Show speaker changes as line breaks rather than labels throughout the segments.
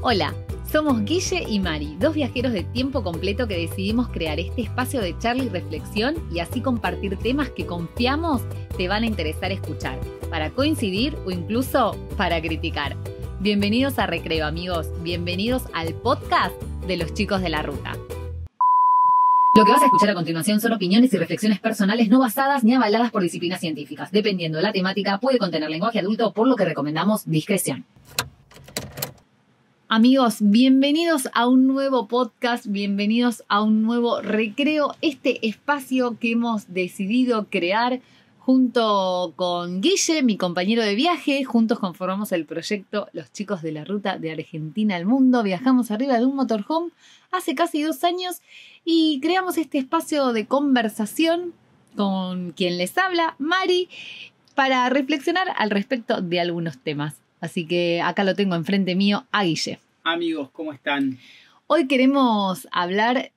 Hola, somos Guille y Mari, dos viajeros de tiempo completo que decidimos crear este espacio de charla y reflexión y así compartir temas que confiamos te van a interesar escuchar, para coincidir o incluso para criticar. Bienvenidos a Recreo, amigos. Bienvenidos al podcast de los chicos de la ruta. Lo que vas a escuchar a continuación son opiniones y reflexiones personales no basadas ni avaladas por disciplinas científicas. Dependiendo de la temática, puede contener lenguaje adulto, por lo que recomendamos discreción. Amigos, bienvenidos a un nuevo podcast, bienvenidos a un nuevo Recreo, este espacio que hemos decidido crear junto con Guille, mi compañero de viaje. Juntos conformamos el proyecto Los Chicos de la Ruta de Argentina al Mundo. Viajamos arriba de un motorhome hace casi 2 años y creamos este espacio de conversación con quien les habla, Mari, para reflexionar al respecto de algunos temas. Así que acá lo tengo enfrente mío a Guille.
Amigos, ¿cómo están?
Hoy queremos hablar,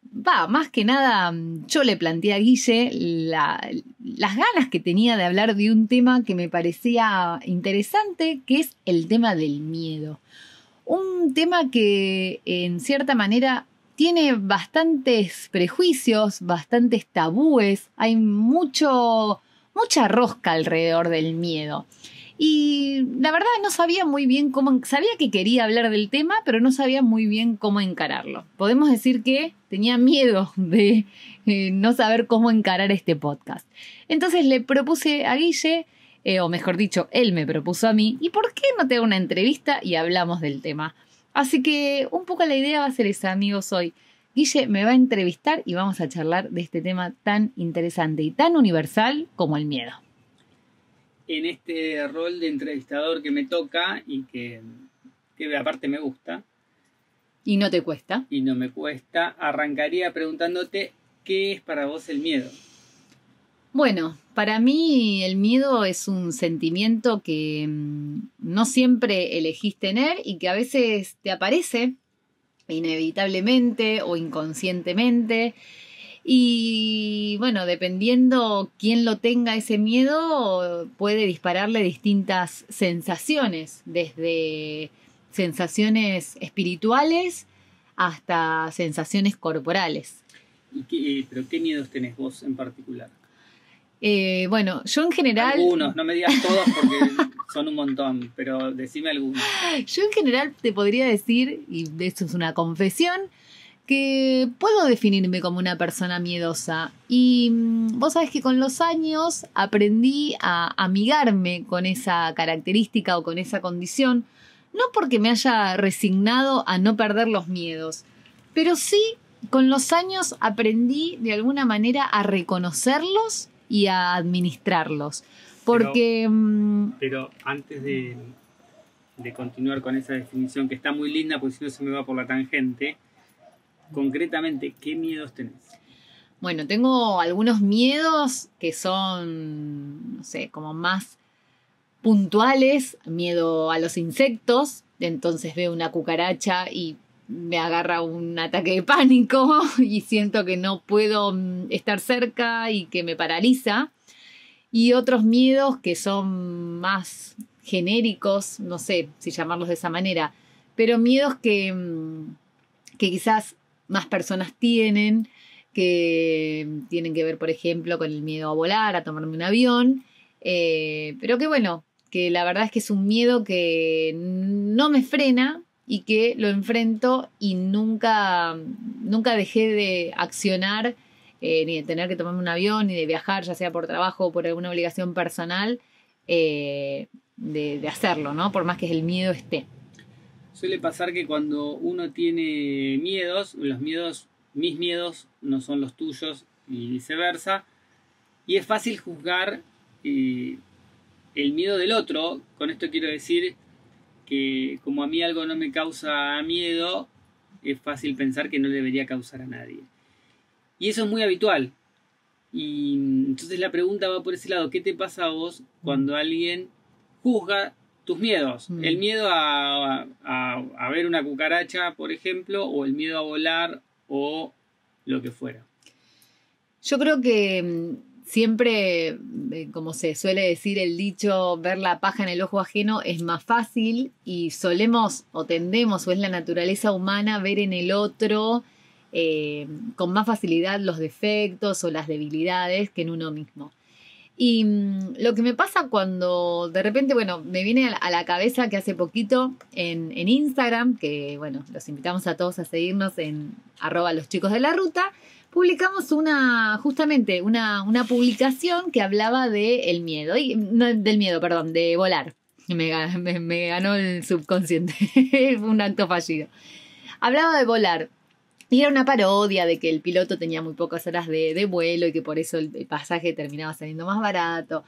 más que nada, yo le planteé a Guille las ganas que tenía de hablar de un tema que me parecía interesante, que es el tema del miedo. Un tema que en cierta manera tiene bastantes prejuicios, bastantes tabúes, hay mucha rosca alrededor del miedo. Y la verdad no sabía muy bien sabía que quería hablar del tema, pero no sabía muy bien cómo encararlo. Podemos decir que tenía miedo de no saber cómo encarar este podcast. Entonces le propuse a Guille, o mejor dicho, él me propuso a mí, ¿y por qué no te hago una entrevista y hablamos del tema? Así que un poco la idea va a ser esa, amigos, hoy. Guille me va a entrevistar y vamos a charlar de este tema tan interesante y tan universal como el miedo.
En este rol de entrevistador que me toca y que aparte me gusta.
¿Y no te cuesta?
Y no me cuesta. Arrancaría preguntándote, ¿qué es para vos el miedo?
Bueno, para mí el miedo es un sentimiento que no siempre elegís tener y que a veces te aparece inevitablemente o inconscientemente. Y bueno, dependiendo quién lo tenga ese miedo, puede dispararle distintas sensaciones, desde sensaciones espirituales hasta sensaciones corporales.
¿Pero qué miedos tenés vos en particular?
Bueno, yo en general...
Algunos, no me digas todos porque son un montón, pero decime algunos.
Yo en general te podría decir, y esto es una confesión, que puedo definirme como una persona miedosa. Y vos sabés que con los años aprendí a amigarme con esa característica o con esa condición, no porque me haya resignado a no perder los miedos, pero sí con los años aprendí de alguna manera a reconocerlos y a administrarlos. Porque...
Pero antes de continuar con esa definición, que está muy linda, porque si no se me va por la tangente, concretamente, ¿qué miedos tenés?
Bueno, tengo algunos miedos que son, no sé, como más puntuales. Miedo a los insectos, entonces veo una cucaracha y me agarra un ataque de pánico y siento que no puedo estar cerca y que me paraliza. Y otros miedos que son más genéricos, no sé si llamarlos de esa manera, pero miedos que quizás más personas tienen, que tienen que ver, por ejemplo, con el miedo a volar, a tomarme un avión, pero que bueno, que la verdad es que es un miedo que no me frena y que lo enfrento y nunca dejé de accionar, ni de tener que tomarme un avión, ni de viajar, ya sea por trabajo o por alguna obligación personal, de hacerlo, ¿no? Por más que el miedo esté.
Suele pasar que cuando uno tiene miedos, mis miedos no son los tuyos y viceversa, y es fácil juzgar el miedo del otro. Con esto quiero decir que como a mí algo no me causa miedo, es fácil pensar que no le debería causar a nadie. Y eso es muy habitual. Y entonces la pregunta va por ese lado. ¿Qué te pasa a vos cuando alguien juzga tus miedos? El miedo a ver una cucaracha, por ejemplo, o el miedo a volar, o lo que fuera.
Yo creo que siempre, como se suele decir el dicho, ver la paja en el ojo ajeno es más fácil y solemos o tendemos, o es la naturaleza humana, ver en el otro con más facilidad los defectos o las debilidades que en uno mismo. Y lo que me pasa cuando de repente, bueno, me viene a la cabeza que hace poquito en Instagram, que bueno, los invitamos a todos a seguirnos en @loschicosdelaruta, publicamos justamente una publicación que hablaba del miedo, no, del miedo, perdón, de volar. Me ganó el subconsciente, fue un acto fallido. Hablaba de volar. Y era una parodia de que el piloto tenía muy pocas horas de vuelo y que por eso el pasaje terminaba saliendo más barato.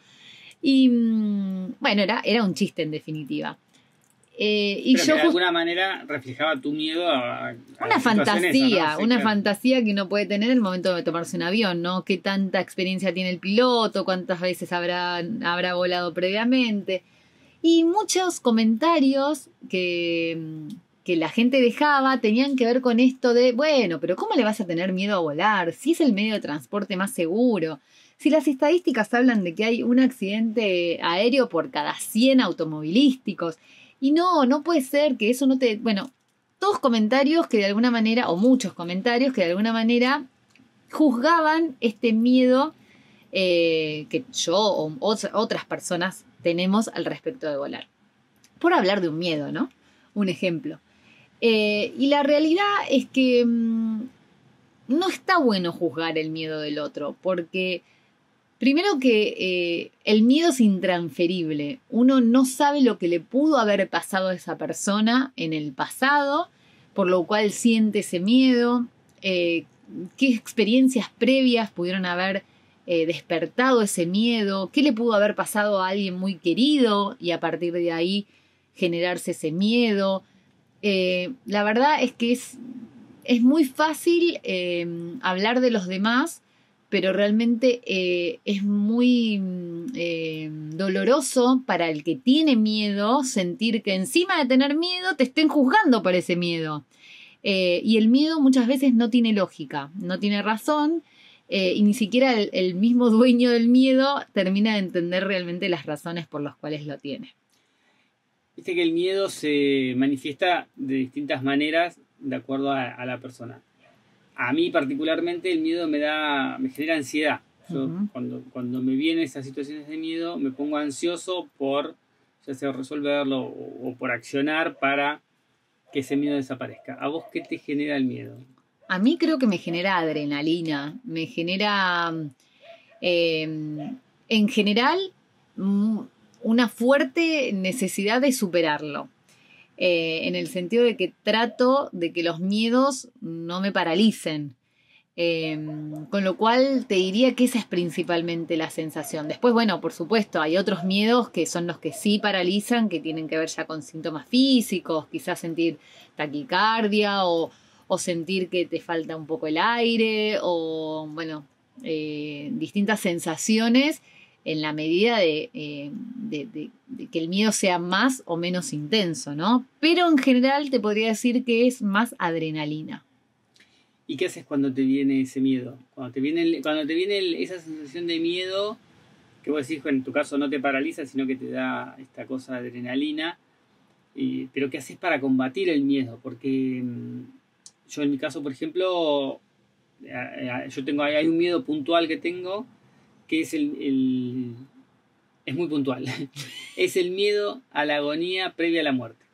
Y bueno, era un chiste en definitiva.
Y pero yo que de alguna manera reflejaba tu miedo a
una fantasía, ¿no? Sí, una fantasía que uno puede tener en el momento de tomarse un avión, ¿no? ¿Qué tanta experiencia tiene el piloto? ¿Cuántas veces habrá volado previamente? Y muchos comentarios que la gente dejaba tenían que ver con esto de, bueno, pero ¿cómo le vas a tener miedo a volar? Si es el medio de transporte más seguro. Si las estadísticas hablan de que hay un accidente aéreo por cada 100 automovilísticos. Y no puede ser que eso no te... Bueno, todos comentarios que de alguna manera, o muchos comentarios que de alguna manera juzgaban este miedo que yo o otras personas tenemos al respecto de volar. Por hablar de un miedo, ¿no? Un ejemplo. Y la realidad es que no está bueno juzgar el miedo del otro, porque primero que el miedo es intransferible. Uno no sabe lo que le pudo haber pasado a esa persona en el pasado, por lo cual siente ese miedo, qué experiencias previas pudieron haber despertado ese miedo, qué le pudo haber pasado a alguien muy querido y a partir de ahí generarse ese miedo. La verdad es que es muy fácil hablar de los demás, pero realmente es muy doloroso para el que tiene miedo sentir que encima de tener miedo te estén juzgando por ese miedo. Y el miedo muchas veces no tiene lógica, no tiene razón, y ni siquiera el mismo dueño del miedo termina de entender realmente las razones por las cuales lo tiene.
Viste que el miedo se manifiesta de distintas maneras de acuerdo a la persona. A mí particularmente el miedo me genera ansiedad. Yo, cuando me vienen esas situaciones de miedo me pongo ansioso por ya sea resolverlo o por accionar para que ese miedo desaparezca. ¿A vos qué te genera el miedo?
A mí creo que me genera adrenalina, me genera en general una fuerte necesidad de superarlo. En el sentido de que trato de que los miedos no me paralicen. Con lo cual te diría que esa es principalmente la sensación. Después, bueno, por supuesto, hay otros miedos que son los que sí paralizan, que tienen que ver ya con síntomas físicos, quizás sentir taquicardia o sentir que te falta un poco el aire o, bueno, distintas sensaciones en la medida de que el miedo sea más o menos intenso, ¿no? Pero en general te podría decir que es más adrenalina.
¿Y qué haces cuando te viene ese miedo? Cuando te viene esa sensación de miedo, que vos decís, en tu caso no te paraliza, sino que te da esta cosa de adrenalina, pero ¿qué haces para combatir el miedo? Porque yo en mi caso, por ejemplo, hay un miedo puntual que tengo, que es es muy puntual. Es el miedo a la agonía previa a la muerte.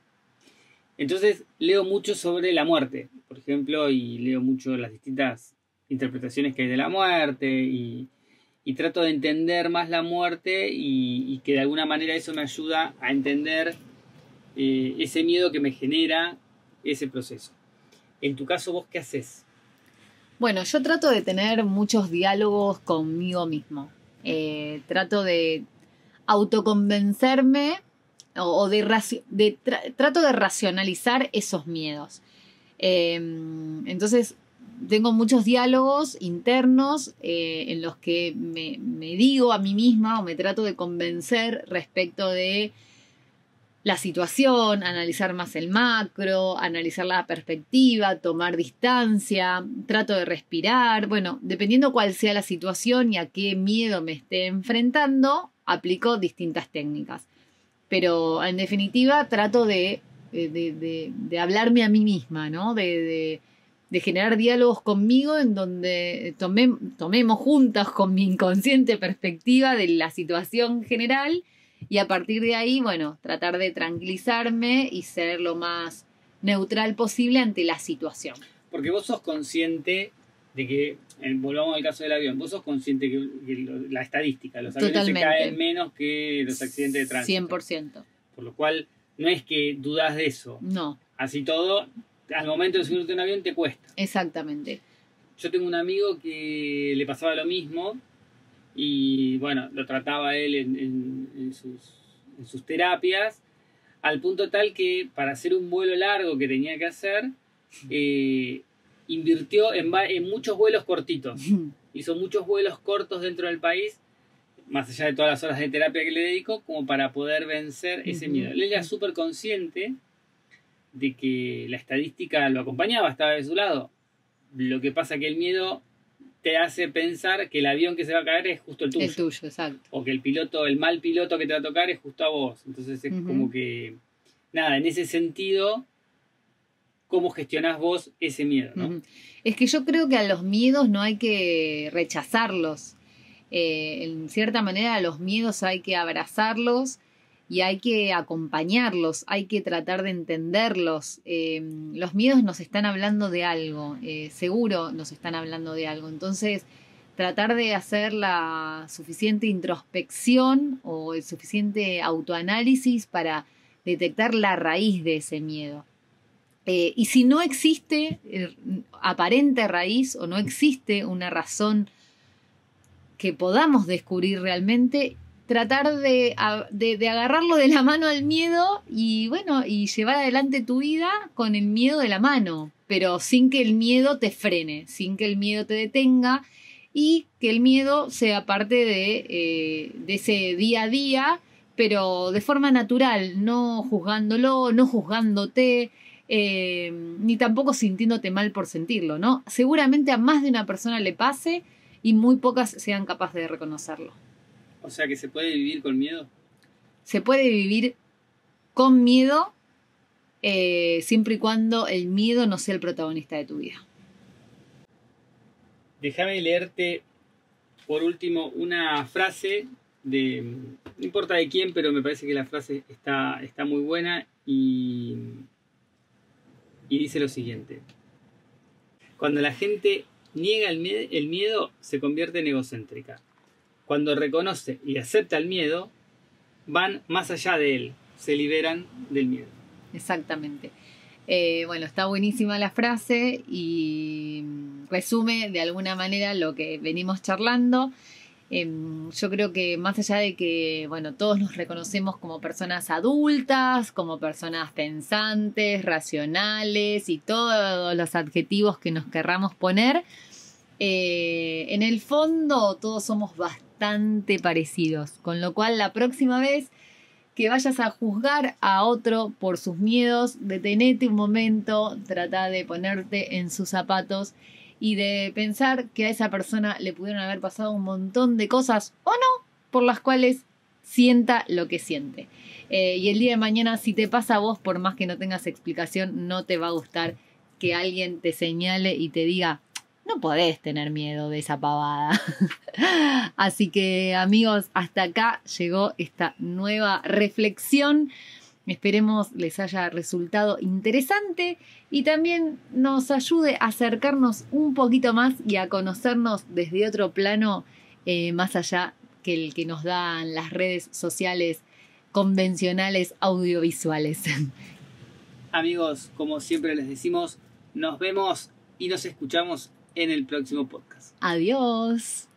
Entonces leo mucho sobre la muerte, por ejemplo, y leo mucho las distintas interpretaciones que hay de la muerte y trato de entender más la muerte y que de alguna manera eso me ayuda a entender ese miedo que me genera ese proceso. En tu caso, ¿vos qué haces?
Bueno, yo trato de tener muchos diálogos conmigo mismo. Trato de autoconvencerme trato de racionalizar esos miedos. Entonces, tengo muchos diálogos internos en los que me digo a mí misma o me trato de convencer respecto de la situación, analizar más el macro, analizar la perspectiva, tomar distancia, trato de respirar. Bueno, dependiendo cuál sea la situación y a qué miedo me esté enfrentando, aplico distintas técnicas. Pero en definitiva trato de hablarme a mí misma, ¿no? De generar diálogos conmigo en donde tomemos juntas con mi inconsciente perspectiva de la situación general y a partir de ahí, bueno, tratar de tranquilizarme y ser lo más neutral posible ante la situación.
Porque vos sos consciente de que, volvamos al caso del avión, vos sos consciente que la estadística, los aviones
Totalmente.
se caen menos que los accidentes de tránsito.
100%.
Por lo cual, no es que dudás de eso.
No.
Así todo, al momento de subirte a un avión te cuesta.
Exactamente.
Yo tengo un amigo que le pasaba lo mismo y bueno, lo trataba él en sus terapias, al punto tal que para hacer un vuelo largo que tenía que hacer, invirtió en muchos vuelos cortitos. Hizo muchos vuelos cortos dentro del país, más allá de todas las horas de terapia que le dedicó, como para poder vencer ese miedo. Él era súper consciente de que la estadística lo acompañaba, estaba de su lado. Lo que pasa que el miedo te hace pensar que el avión que se va a caer es justo el tuyo.
El tuyo, exacto.
O que el mal piloto que te va a tocar es justo a vos. Entonces es como que, nada, en ese sentido, ¿cómo gestionás vos ese miedo, no?
Es que yo creo que a los miedos no hay que rechazarlos. En cierta manera a los miedos hay que abrazarlos y hay que acompañarlos, hay que tratar de entenderlos. Los miedos nos están hablando de algo, seguro nos están hablando de algo. Entonces, tratar de hacer la suficiente introspección o el suficiente autoanálisis para detectar la raíz de ese miedo. Y si no existe aparente raíz o no existe una razón que podamos descubrir realmente, tratar de agarrarlo de la mano al miedo y bueno, y llevar adelante tu vida con el miedo de la mano, pero sin que el miedo te frene, sin que el miedo te detenga y que el miedo sea parte de ese día a día, pero de forma natural, no juzgándolo, no juzgándote, ni tampoco sintiéndote mal por sentirlo, ¿no? Seguramente a más de una persona le pase y muy pocas sean capaces de reconocerlo.
O sea que se puede vivir con miedo.
Se puede vivir con miedo siempre y cuando el miedo no sea el protagonista de tu vida.
Déjame leerte por último una frase de, no importa de quién, pero me parece que la frase está muy buena y dice lo siguiente: cuando la gente niega el miedo, se convierte en egocéntrica. Cuando reconoce y acepta el miedo, van más allá de él, se liberan del miedo.
Exactamente. Bueno, está buenísima la frase y resume de alguna manera lo que venimos charlando. Yo creo que más allá de que, bueno, todos nos reconocemos como personas adultas, como personas pensantes, racionales y todos los adjetivos que nos querramos poner, en el fondo todos somos bastante parecidos, con lo cual la próxima vez que vayas a juzgar a otro por sus miedos, detenete un momento, trata de ponerte en sus zapatos y de pensar que a esa persona le pudieron haber pasado un montón de cosas o no, por las cuales sienta lo que siente. Y el día de mañana, si te pasa a vos, por más que no tengas explicación, no te va a gustar que alguien te señale y te diga: no podés tener miedo de esa pavada. Así que, amigos, hasta acá llegó esta nueva reflexión. Esperemos les haya resultado interesante y también nos ayude a acercarnos un poquito más y a conocernos desde otro plano, más allá que el que nos dan las redes sociales convencionales audiovisuales.
Amigos, como siempre les decimos, nos vemos y nos escuchamos en el próximo podcast.
Adiós.